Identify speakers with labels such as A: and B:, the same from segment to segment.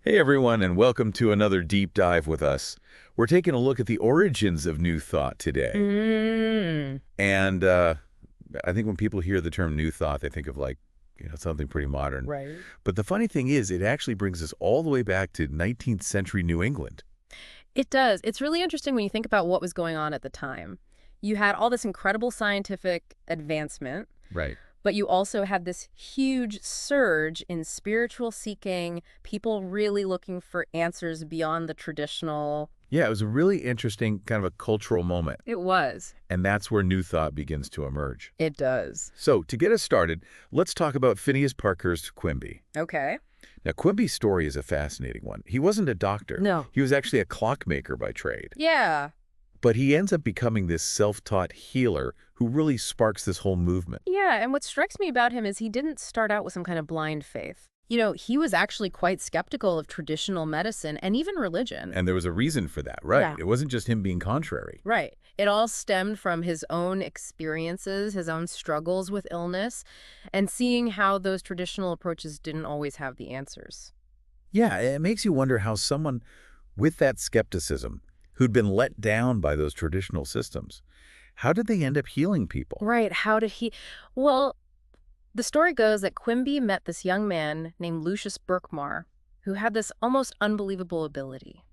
A: Hey everyone, and welcome to another deep dive with us. We're taking a look at the origins of New Thought today.
B: Mm,
A: And I think when people hear the term New Thought, they think of something pretty modern.
B: right.
A: But the funny thing is, it actually brings us all the way back to 19th century New England.
B: It does. It's really interesting when you think about what was going on at the time. You had all this incredible scientific advancement,
A: Right.
B: but you also had this huge surge in spiritual seeking, people really looking for answers beyond the traditional.
A: Yeah, it was a really interesting kind of a cultural moment.
B: It was.
A: And that's where New Thought begins to emerge.
B: It does.
A: So to get us started, let's talk about Phineas Parkhurst Quimby.
B: Okay.
A: Now, Quimby's story is a fascinating one. He wasn't a doctor.
B: No.
A: He was actually a clockmaker by trade.
B: Yeah.
A: But he ends up becoming this self-taught healer who really sparks this whole movement.
B: Yeah, and what strikes me about him is he didn't start out with some kind of blind faith. He was actually quite skeptical of traditional medicine and even religion.
A: And there was a reason for that, right?
B: Yeah.
A: It wasn't just him being contrary.
B: Right. It all stemmed from his own experiences, his own struggles with illness, and seeing how those traditional approaches didn't always have the answers.
A: Yeah, it makes you wonder how someone with that skepticism, who'd been let down by those traditional systems, how did they end up healing people?
B: Right. How did he? Well, the story goes that Quimby met this young man named Lucius Berkmar, who had this almost unbelievable ability.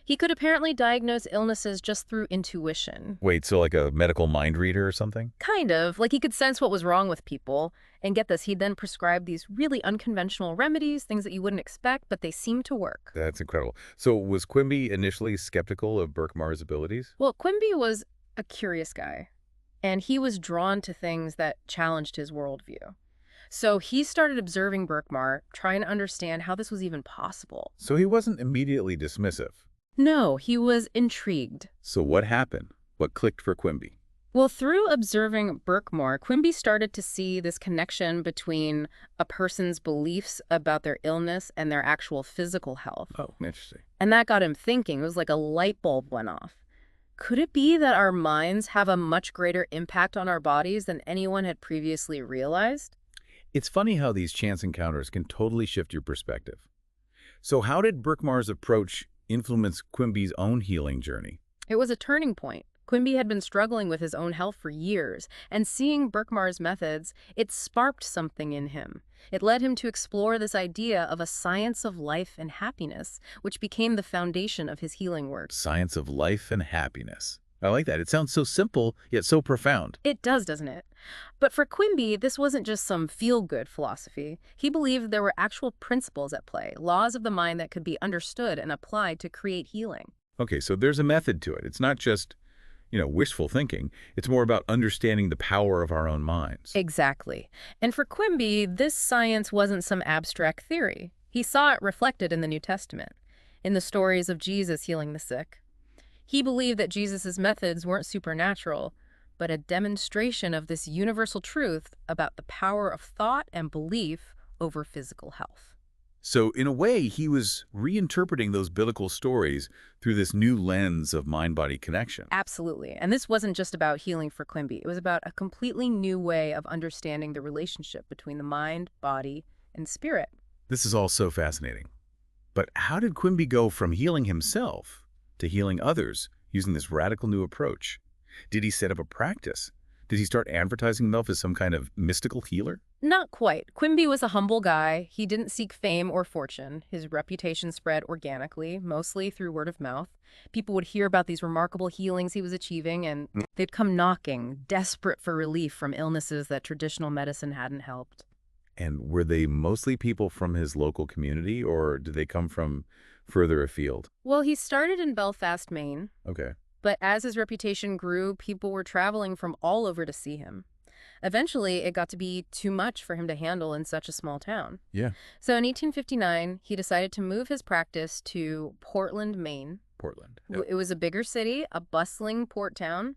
B: He could apparently diagnose illnesses just through intuition.
A: Wait, so like a medical mind reader or something?
B: Kind of, like he could sense what was wrong with people. And get this, he'd then prescribe these really unconventional remedies, things that you wouldn't expect, but they seemed to work.
A: That's incredible. So was Quimby initially skeptical of Berkmar's abilities?
B: Well, Quimby was a curious guy, and he was drawn to things that challenged his worldview. So he started observing Berkmar, trying to understand how this was even possible.
A: So he wasn't immediately dismissive.
B: No, he was intrigued.
A: So what happened? What clicked for Quimby?
B: Well, through observing Berkmar, Quimby started to see this connection between a person's beliefs about their illness and their actual physical health.
A: Oh, interesting.
B: And that got him thinking. It was like a light bulb went off. Could it be that our minds have a much greater impact on our bodies than anyone had previously realized?
A: It's funny how these chance encounters can totally shift your perspective. So how did Berkmar's approach influence Quimby's own healing journey?
B: It was a turning point. Quimby had been struggling with his own health for years, and seeing Berkmar's methods, it sparked something in him. It led him to explore this idea of a science of life and happiness, which became the foundation of his healing work.
A: Science of life and happiness. I like that. It sounds so simple, yet so profound.
B: It does, doesn't it? But for Quimby, this wasn't just some feel-good philosophy. He believed there were actual principles at play, laws of the mind that could be understood and applied to create healing.
A: Okay, so there's a method to it. It's not just, wishful thinking. It's more about understanding the power of our own minds.
B: Exactly. And for Quimby, this science wasn't some abstract theory. He saw it reflected in the New Testament, in the stories of Jesus healing the sick. He believed that Jesus' methods weren't supernatural, but a demonstration of this universal truth about the power of thought and belief over physical health.
A: So in a way, he was reinterpreting those biblical stories through this new lens of mind-body connection.
B: Absolutely. And this wasn't just about healing for Quimby. It was about a completely new way of understanding the relationship between the mind, body, and spirit.
A: This is all so fascinating. But how did Quimby go from healing himself to healing others using this radical new approach? Did he set up a practice? Did he start advertising himself as some kind of mystical healer?
B: Not quite. Quimby was a humble guy. He didn't seek fame or fortune. His reputation spread organically, mostly through word of mouth. People would hear about these remarkable healings he was achieving, and they'd come knocking, desperate for relief from illnesses that traditional medicine hadn't helped.
A: And were they mostly people from his local community, or did they come from further afield?
B: Well, he started in Belfast, Maine,
A: Okay.
B: but as his reputation grew, people were traveling from all over to see him. Eventually, it got to be too much for him to handle in such a small town.
A: Yeah.
B: So in 1859, he decided to move his practice to Portland, Maine.
A: Portland.
B: It was a bigger city, a bustling port town,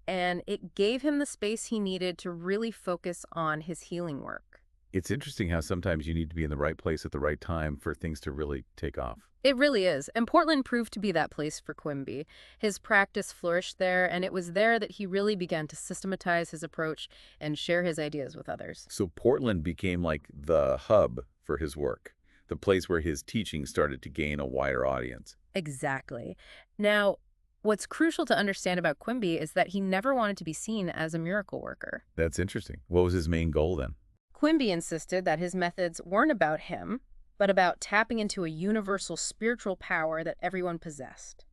B: and it gave him the space he needed to really focus on his healing work.
A: It's interesting how sometimes you need to be in the right place at the right time for things to really take off.
B: It really is, and Portland proved to be that place for Quimby. His practice flourished there, and it was there that he really began to systematize his approach and share his ideas with others.
A: So Portland became like the hub for his work. the place where his teaching started to gain a wider audience.
B: Exactly. Now, what's crucial to understand about Quimby is that he never wanted to be seen as a miracle worker.
A: That's interesting. What was his main goal then?
B: Quimby insisted that his methods weren't about him, but about tapping into a universal spiritual power that everyone possessed.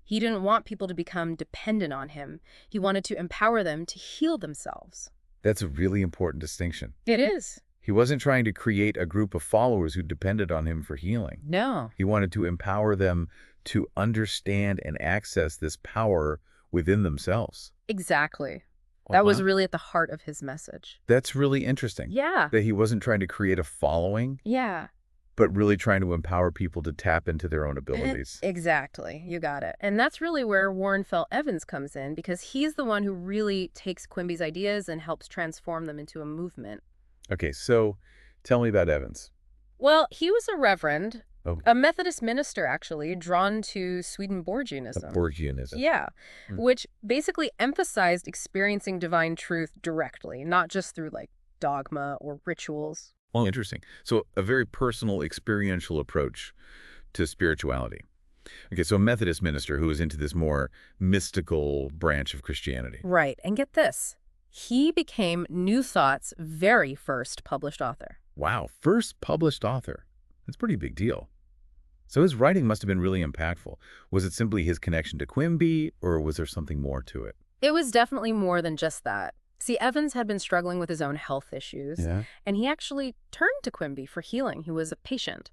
B: He didn't want people to become dependent on him. He wanted to empower them to heal themselves.
A: That's a really important distinction.
B: It is.
A: He wasn't trying to create a group of followers who depended on him for healing.
B: No.
A: He wanted to empower them to understand and access this power within themselves.
B: Exactly.
A: Oh,
B: That was
A: wow.
B: really at the heart of his message.
A: That's really interesting.
B: Yeah.
A: That he wasn't trying to create a following,
B: Yeah.
A: but really trying to empower people to tap into their own abilities.
B: Exactly. You got it. And that's really where Warren Fell Evans comes in, because he's the one who really takes Quimby's ideas and helps transform them into a movement.
A: Okay, so tell me about Evans.
B: Well, he was a reverend,
A: Oh,
B: a Methodist minister, actually, drawn to Swedenborgianism.
A: Borgianism.
B: Yeah,
A: Hmm.
B: which basically emphasized experiencing divine truth directly, not just through like dogma or rituals.
A: Well, interesting. So a very personal, experiential approach to spirituality. Okay, so a Methodist minister who is into this more mystical branch of Christianity.
B: Right. And get this. He became New Thought's very first published author.
A: Wow, first published author. That's a pretty big deal. So his writing must have been really impactful. Was it simply his connection to Quimby, or was there something more to it?
B: It was definitely more than just that. See, Evans had been struggling with his own health issues,
A: Yeah.
B: and he actually turned to Quimby for healing. He was a patient,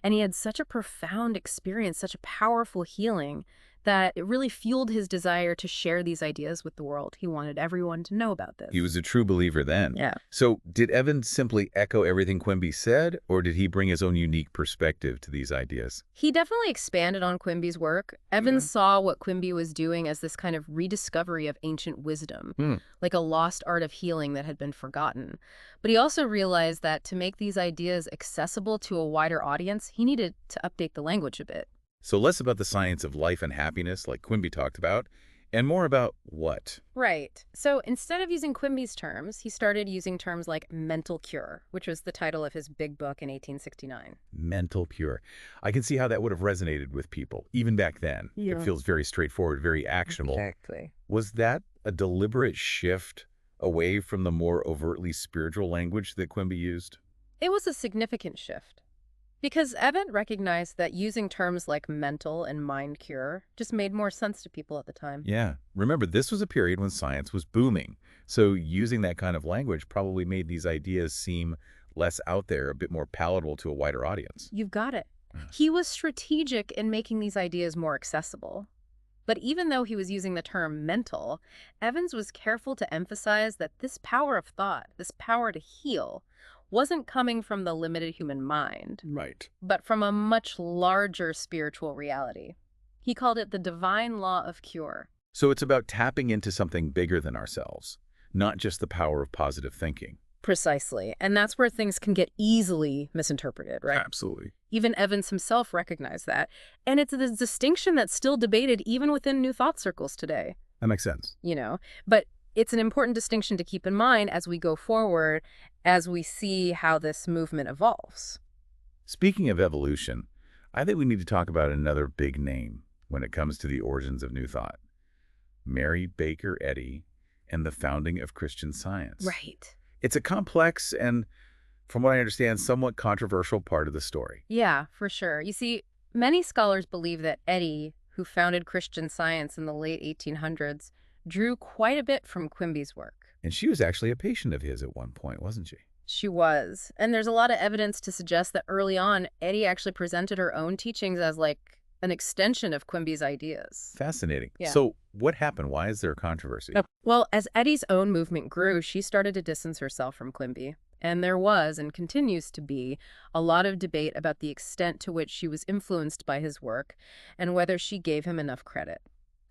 B: and he had such a profound experience, such a powerful healing, that it really fueled his desire to share these ideas with the world. He wanted everyone to know about this.
A: He was a true believer then.
B: Yeah.
A: So did Evans simply echo everything Quimby said, or did he bring his own unique perspective to these ideas?
B: He definitely expanded on Quimby's work. Evans saw what Quimby was doing as this kind of rediscovery of ancient wisdom, like a lost art of healing that had been forgotten. But he also realized that to make these ideas accessible to a wider audience, he needed to update the language a bit.
A: So less about the science of life and happiness, like Quimby talked about, and more about what?
B: Right. So instead of using Quimby's terms, he started using terms like mental cure, which was the title of his big book in 1869.
A: Mental pure. I can see how that would have resonated with people, even back then.
B: Yeah.
A: It feels very straightforward, very actionable.
B: Exactly.
A: Was that a deliberate shift away from the more overtly spiritual language that Quimby used?
B: It was a significant shift. Because Evans recognized that using terms like mental and mind cure just made more sense to people at the time.
A: Yeah. Remember, this was a period when science was booming. So using that kind of language probably made these ideas seem less out there, a bit more palatable to a wider audience.
B: You've got it. He was strategic in making these ideas more accessible. But even though he was using the term mental, Evans was careful to emphasize that this power of thought, this power to heal, wasn't coming from the limited human mind,
A: Right.
B: but from a much larger spiritual reality. He called it the divine law of cure.
A: So it's about tapping into something bigger than ourselves, not just the power of positive thinking.
B: Precisely. And that's where things can get easily misinterpreted, right?
A: Absolutely.
B: Even Evans himself recognized that. And it's a distinction that's still debated even within New Thought circles today,
A: That makes sense.
B: But it's an important distinction to keep in mind as we go forward, as we see how this movement evolves.
A: Speaking of evolution, I think we need to talk about another big name when it comes to the origins of New Thought. Mary Baker Eddy and the founding of Christian Science.
B: Right.
A: It's a complex and, from what I understand, somewhat controversial part of the story.
B: Yeah, for sure. You see, many scholars believe that Eddy, who founded Christian Science in the late 1800s, drew quite a bit from Quimby's work.
A: And she was actually a patient of his at one point, wasn't she?
B: She was. And there's a lot of evidence to suggest that early on, Eddy actually presented her own teachings as like an extension of Quimby's ideas.
A: Fascinating.
B: Yeah.
A: So what happened? Why is there a controversy?
B: Well, as Eddy's own movement grew, she started to distance herself from Quimby. And there was, and continues to be, a lot of debate about the extent to which she was influenced by his work and whether she gave him enough credit.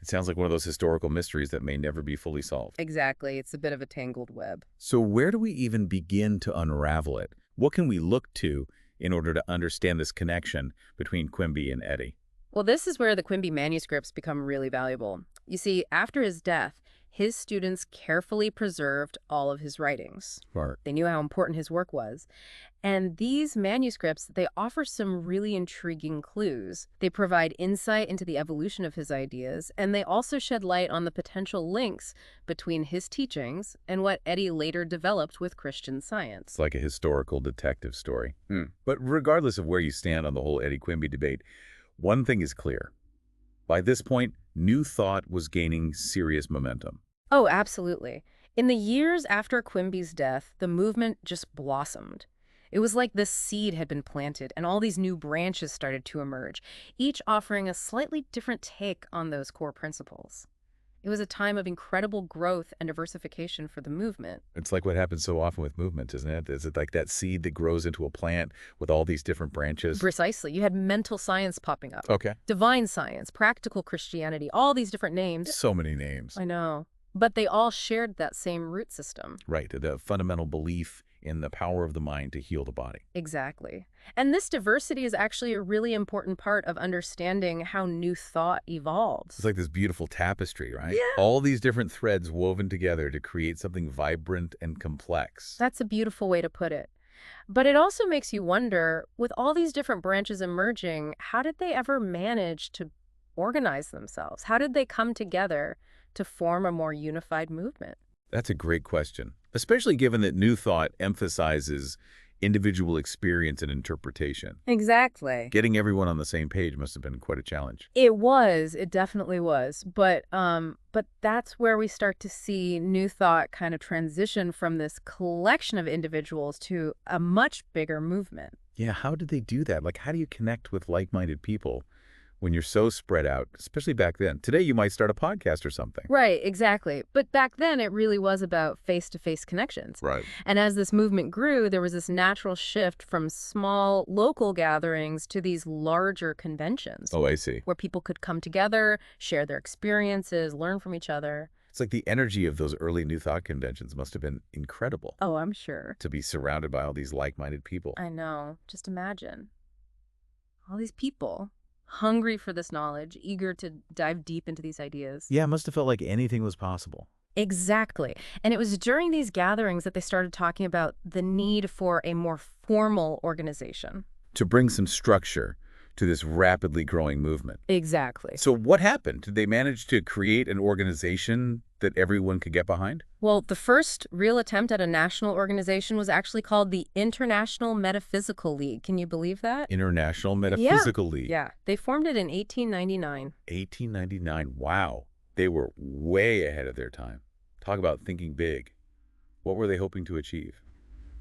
A: It sounds like one of those historical mysteries that may never be fully solved.
B: Exactly. It's a bit of a tangled web.
A: So where do we even begin to unravel it? What can we look to in order to understand this connection between Quimby and Eddy?
B: Well, this is where the Quimby manuscripts become really valuable. You see, after his death, his students carefully preserved all of his writings.
A: Smart.
B: They knew how important his work was. And these manuscripts, they offer some really intriguing clues. They provide insight into the evolution of his ideas, and they also shed light on the potential links between his teachings and what Eddy later developed with Christian Science.
A: It's like a historical detective story. But regardless of where you stand on the whole Eddy Quimby debate, one thing is clear. By this point, New Thought was gaining serious momentum.
B: Oh, absolutely. In the years after Quimby's death, the movement just blossomed. It was like this seed had been planted, and all these new branches started to emerge, each offering a slightly different take on those core principles. It was a time of incredible growth and diversification for the movement.
A: It's like what happens so often with movement, isn't it? Is it like that seed that grows into a plant with all these different branches?
B: Precisely. You had mental science popping up.
A: Okay.
B: Divine science, practical Christianity, all these different names.
A: So many names.
B: I know. But they all shared that same root system.
A: Right. The fundamental belief in the power of the mind to heal the body.
B: Exactly. And this diversity is actually a really important part of understanding how New Thought evolves.
A: It's like this beautiful tapestry, right?
B: Yeah.
A: All these different threads woven together to create something vibrant and complex.
B: That's a beautiful way to put it. But it also makes you wonder, with all these different branches emerging, how did they ever manage to organize themselves? How did they come together to form a more unified movement?
A: That's a great question, especially given that New Thought emphasizes individual experience and interpretation.
B: Exactly.
A: Getting everyone on the same page must have been quite a challenge.
B: It was. It definitely was. But that's where we start to see New Thought kind of transition from this collection of individuals to a much bigger movement.
A: Yeah, how did they do that? Like, how do you connect with like-minded people when you're so spread out, especially back then? Today, you might start a podcast or something.
B: Right, exactly. But back then, it really was about face-to-face connections.
A: Right.
B: And as this movement grew, there was this natural shift from small local gatherings to these larger conventions.
A: Oh, I see.
B: Where people could come together, share their experiences, learn from each other.
A: It's like the energy of those early New Thought conventions must have been incredible.
B: Oh, I'm sure.
A: To be surrounded by all these like-minded people.
B: I know. Just imagine. All these people hungry for this knowledge, eager to dive deep into these ideas.
A: Yeah, it must have felt like anything was possible.
B: Exactly. And it was during these gatherings that they started talking about the need for a more formal organization.
A: To bring some structure to this rapidly growing movement.
B: Exactly.
A: So what happened? Did they manage to create an organization that everyone could get behind?
B: Well, the first real attempt at a national organization was actually called the International Metaphysical League. Can you believe that?
A: International Metaphysical League.
B: Yeah. They formed it in 1899.
A: 1899. Wow. They were way ahead of their time. Talk about thinking big. What were they hoping to achieve?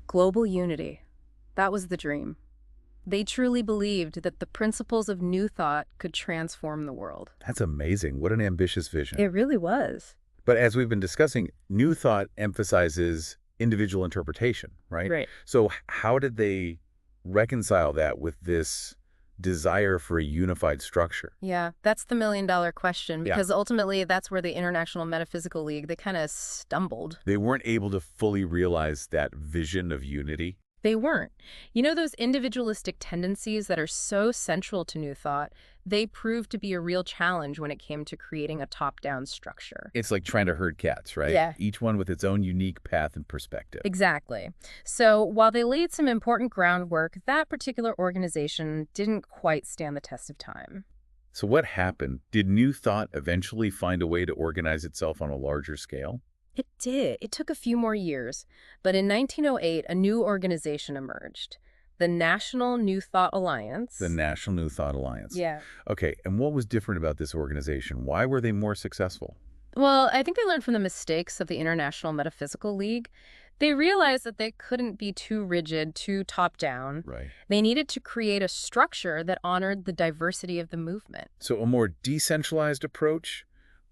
B: Global unity. That was the dream. They truly believed that the principles of New Thought could transform the world.
A: That's amazing. What an ambitious vision.
B: It really was.
A: But as we've been discussing, New Thought emphasizes individual interpretation, right?
B: Right.
A: So how did they reconcile that with this desire for a unified structure?
B: Yeah, that's the million-dollar question,
A: Yeah.
B: because ultimately that's where the International Metaphysical League, they kind of stumbled.
A: They weren't able to fully realize that vision of unity.
B: They weren't. You know, those individualistic tendencies that are so central to New Thought, they proved to be a real challenge when it came to creating a top-down structure.
A: It's like trying to herd cats, right?
B: Yeah.
A: Each one with its own unique path and perspective.
B: Exactly. So while they laid some important groundwork, that particular organization didn't quite stand the test of time.
A: So what happened? Did New Thought eventually find a way to organize itself on a larger scale?
B: It did. It took a few more years. But in 1908, a new organization emerged, the National New Thought Alliance.
A: The National New Thought Alliance.
B: Yeah.
A: Okay, and what was different about this organization? Why were they more successful?
B: Well, I think they learned from the mistakes of the International Metaphysical League. They realized that they couldn't be too rigid, too top-down.
A: Right.
B: They needed to create a structure that honored the diversity of the movement.
A: So a more decentralized approach,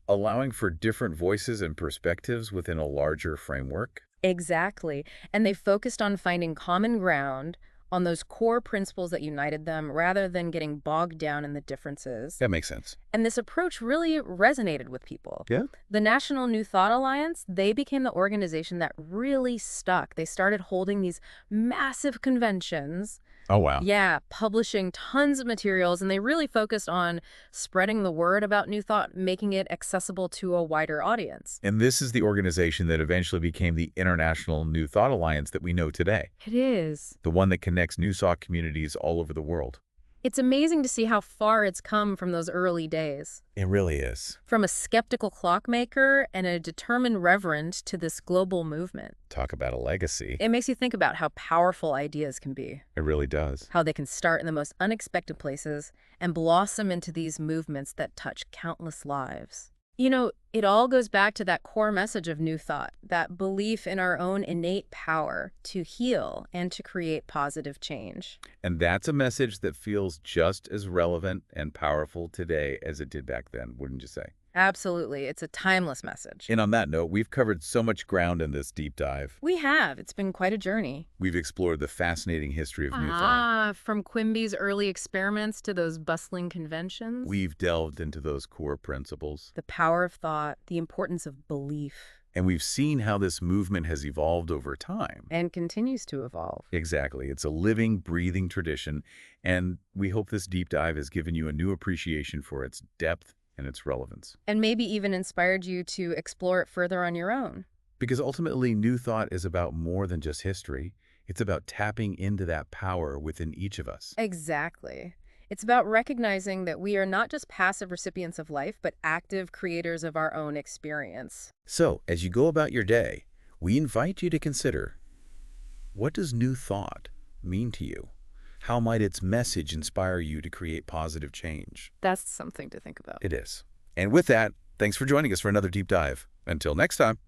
A: allowing for different voices and perspectives within a larger framework?
B: Exactly. And they focused on finding common ground on those core principles that united them rather than getting bogged down in the differences.
A: That makes sense.
B: And this approach really resonated with people.
A: Yeah?
B: The National New Thought Alliance, they became the organization that really stuck. They started holding these massive conventions.
A: Oh, wow.
B: Yeah, publishing tons of materials, and they really focused on spreading the word about New Thought, making it accessible to a wider audience.
A: And this is the organization that eventually became the International New Thought Alliance that we know today,
B: It is.
A: the one that connects New Thought communities all over the world.
B: It's amazing to see how far it's come from those early days.
A: It really is.
B: From a skeptical clockmaker and a determined reverend to this global movement.
A: Talk about a legacy.
B: It makes you think about how powerful ideas can be,
A: It really does.
B: how they can start in the most unexpected places and blossom into these movements that touch countless lives. You know, it all goes back to that core message of New Thought, that belief in our own innate power to heal and to create positive change.
A: And that's a message that feels just as relevant and powerful today as it did back then, wouldn't you say?
B: Absolutely. It's a timeless message.
A: And on that note, we've covered so much ground in this deep dive.
B: We have. It's been quite a journey.
A: We've explored the fascinating history of New Thought.
B: From Quimby's early experiments to those bustling conventions.
A: We've delved into those core principles.
B: The power of thought, the importance of belief.
A: And we've seen how this movement has evolved over time.
B: And continues to evolve.
A: Exactly. It's a living, breathing tradition. And we hope this deep dive has given you a new appreciation for its depth and its relevance.
B: And maybe even inspired you to explore it further on your own.
A: Because ultimately, New Thought is about more than just history. It's about tapping into that power within each of us.
B: Exactly. It's about recognizing that we are not just passive recipients of life, but active creators of our own experience.
A: So, as you go about your day, we invite you to consider, what does New Thought mean to you? How might its message inspire you to create positive change?
B: That's something to think about.
A: It is. And with that, thanks for joining us for another deep dive. Until next time.